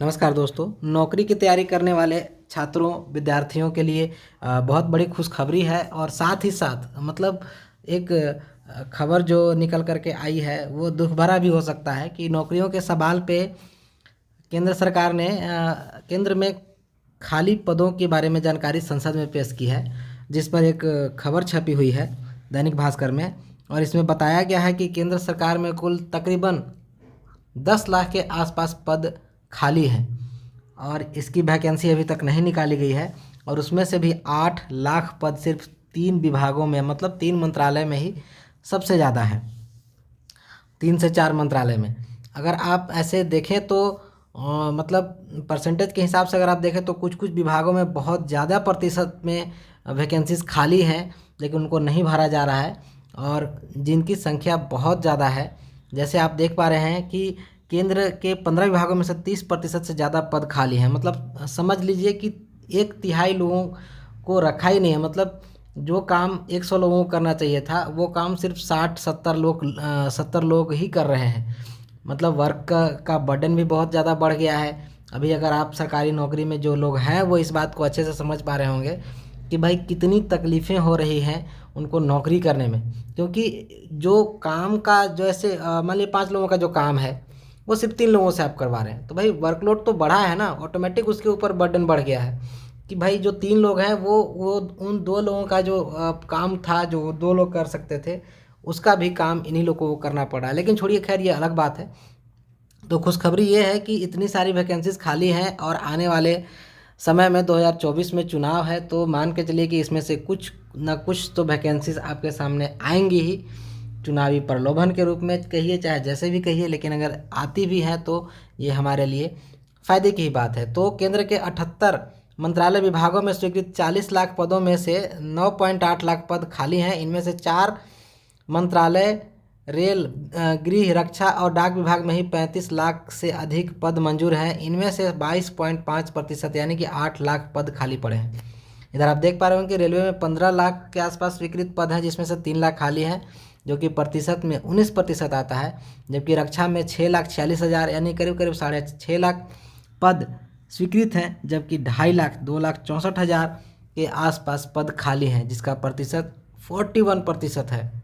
नमस्कार दोस्तों। नौकरी की तैयारी करने वाले छात्रों विद्यार्थियों के लिए बहुत बड़ी खुशखबरी है और साथ ही साथ मतलब एक खबर जो निकल कर के आई है वो दुख भरा भी हो सकता है कि नौकरियों के सवाल पे केंद्र सरकार ने केंद्र में खाली पदों के बारे में जानकारी संसद में पेश की है, जिस पर एक खबर छपी हुई है दैनिक भास्कर में। और इसमें बताया गया है कि केंद्र सरकार में कुल तकरीबन 10 लाख के आसपास पद खाली हैं और इसकी वैकेंसी अभी तक नहीं निकाली गई है। और उसमें से भी 8 लाख पद सिर्फ 3 विभागों में, मतलब 3 मंत्रालय में ही सबसे ज़्यादा है, 3 से 4 मंत्रालय में। अगर आप ऐसे देखें तो मतलब परसेंटेज के हिसाब से अगर आप देखें तो कुछ कुछ विभागों में बहुत ज़्यादा प्रतिशत में वैकेंसीज खाली हैं, लेकिन उनको नहीं भरा जा रहा है और जिनकी संख्या बहुत ज़्यादा है। जैसे आप देख पा रहे हैं कि केंद्र के 15 विभागों में से 30% से ज़्यादा पद खाली हैं। मतलब समझ लीजिए कि 1/3 लोगों को रखा ही नहीं है। मतलब जो काम 100 लोगों को करना चाहिए था वो काम सिर्फ 60-70 लोग ही कर रहे हैं। मतलब वर्क का बर्डन भी बहुत ज़्यादा बढ़ गया है। अभी अगर आप सरकारी नौकरी में जो लोग हैं वो इस बात को अच्छे से समझ पा रहे होंगे कि भाई कितनी तकलीफ़ें हो रही हैं उनको नौकरी करने में। क्योंकि जो काम का जो ऐसे मान लीजिए 5 लोगों का जो काम है वो सिर्फ 3 लोगों से आप करवा रहे हैं, तो भाई वर्कलोड तो बढ़ा है ना, ऑटोमेटिक उसके ऊपर बर्डन बढ़ गया है कि भाई जो 3 लोग हैं वो उन 2 लोगों का जो काम था जो 2 लोग कर सकते थे उसका भी काम इन्हीं लोगों को करना पड़ा। लेकिन छोड़िए, खैर ये अलग बात है। तो खुशखबरी ये है कि इतनी सारी वैकेंसीज खाली हैं और आने वाले समय में 2024 में चुनाव है, तो मान के चलिए कि इसमें से कुछ ना कुछ तो वैकेंसीज आपके सामने आएंगी ही, चुनावी प्रलोभन के रूप में कहिए चाहे जैसे भी कहिए, लेकिन अगर आती भी हैं तो ये हमारे लिए फ़ायदे की ही बात है। तो केंद्र के 78 मंत्रालय विभागों में स्वीकृत 40 लाख पदों में से 9.8 लाख पद खाली हैं। इनमें से 4 मंत्रालय, रेल, गृह, रक्षा और डाक विभाग में ही 35 लाख से अधिक पद मंजूर हैं। इनमें से 22.5% यानी कि 8 लाख पद खाली पड़े हैं। इधर आप देख पा रहे होंगे कि रेलवे में 15 लाख के आसपास स्वीकृत पद हैं, जिसमें से 3 लाख खाली हैं, जो कि प्रतिशत में 19% आता है। जबकि रक्षा में 6,46,000 यानी करीब करीब 6.5 लाख पद स्वीकृत हैं, जबकि 2.5 लाख 2,64,000 के आसपास पद खाली हैं, जिसका प्रतिशत 41% है।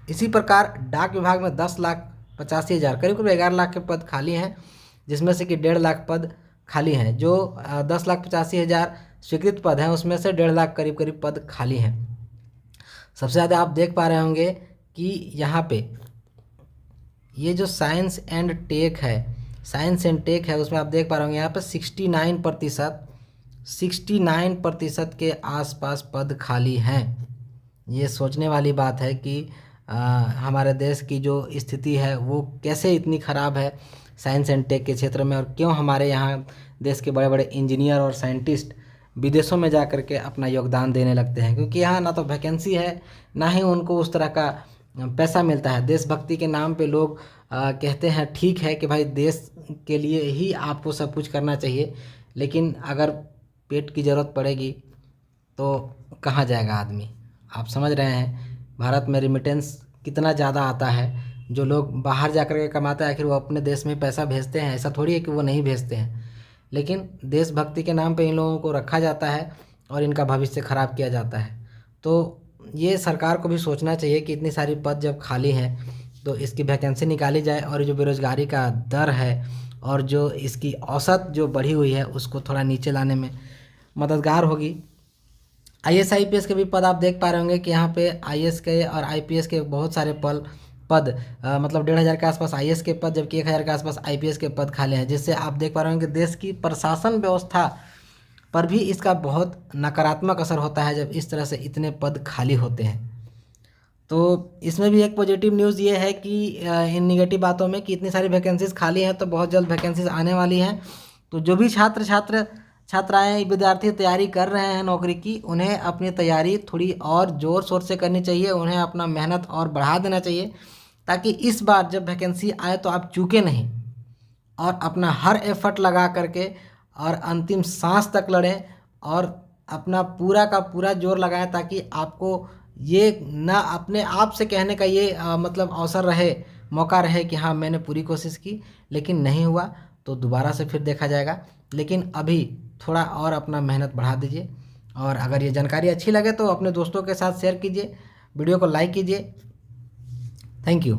इसी प्रकार डाक विभाग में 10,85,000 करीब करीब 11 लाख के पद खाली हैं, जिसमें से कि 1.5 लाख पद खाली हैं। जो 10,85,000 स्वीकृत पद हैं उसमें से 1.5 लाख करीब करीब पद खाली हैं। सबसे ज़्यादा आप देख पा रहे होंगे कि यहाँ पे ये जो साइंस एंड टेक है उसमें आप देख पा रहे होंगे यहाँ पे 69% के आसपास पद खाली हैं। ये सोचने वाली बात है कि हमारे देश की जो स्थिति है वो कैसे इतनी ख़राब है साइंस एंड टेक के क्षेत्र में, और क्यों हमारे यहाँ देश के बड़े बड़े इंजीनियर और साइंटिस्ट विदेशों में जा कर के अपना योगदान देने लगते हैं, क्योंकि यहाँ ना तो वैकेंसी है ना ही उनको उस तरह का पैसा मिलता है। देशभक्ति के नाम पे लोग कहते हैं ठीक है कि भाई देश के लिए ही आपको सब कुछ करना चाहिए, लेकिन अगर पेट की ज़रूरत पड़ेगी तो कहाँ जाएगा आदमी। आप समझ रहे हैं भारत में रिमिटेंस कितना ज़्यादा आता है। जो लोग बाहर जा कर के कमाते हैं आखिर वो अपने देश में पैसा भेजते हैं, ऐसा थोड़ी है कि वो नहीं भेजते हैं, लेकिन देशभक्ति के नाम पे इन लोगों को रखा जाता है और इनका भविष्य ख़राब किया जाता है। तो ये सरकार को भी सोचना चाहिए कि इतनी सारी पद जब खाली हैं तो इसकी वैकेंसी निकाली जाए और जो बेरोज़गारी का दर है और जो इसकी औसत जो बढ़ी हुई है उसको थोड़ा नीचे लाने में मददगार होगी। IAS IPS के भी पद आप देख पा रहे होंगे कि यहाँ पे IAS के और IPS के बहुत सारे पद मतलब 1,500 के आसपास IAS के पद, जबकि 1,000 के आसपास IPS के पद खाली हैं, जिससे आप देख पा रहे होंगे कि देश की प्रशासन व्यवस्था पर भी इसका बहुत नकारात्मक असर होता है जब इस तरह से इतने पद खाली होते हैं। तो इसमें भी एक पॉजिटिव न्यूज़ ये है कि इन निगेटिव बातों में कि इतनी सारी वैकेंसीज़ खाली हैं तो बहुत जल्द वैकेंसीज़ आने वाली हैं। तो जो भी छात्राएँ विद्यार्थी तैयारी कर रहे हैं नौकरी की, उन्हें अपनी तैयारी थोड़ी और ज़ोर शोर से करनी चाहिए, उन्हें अपना मेहनत और बढ़ा देना चाहिए, ताकि इस बार जब वैकेंसी आए तो आप चूकें नहीं और अपना हर एफर्ट लगा करके और अंतिम सांस तक लड़ें और अपना पूरा का पूरा जोर लगाएं, ताकि आपको ये ना अपने आप से कहने का ये मतलब अवसर रहे, मौका रहे कि हाँ मैंने पूरी कोशिश की लेकिन नहीं हुआ, तो दोबारा से फिर देखा जाएगा। लेकिन अभी थोड़ा और अपना मेहनत बढ़ा दीजिए, और अगर ये जानकारी अच्छी लगे तो अपने दोस्तों के साथ शेयर कीजिए, वीडियो को लाइक कीजिए। Thank you.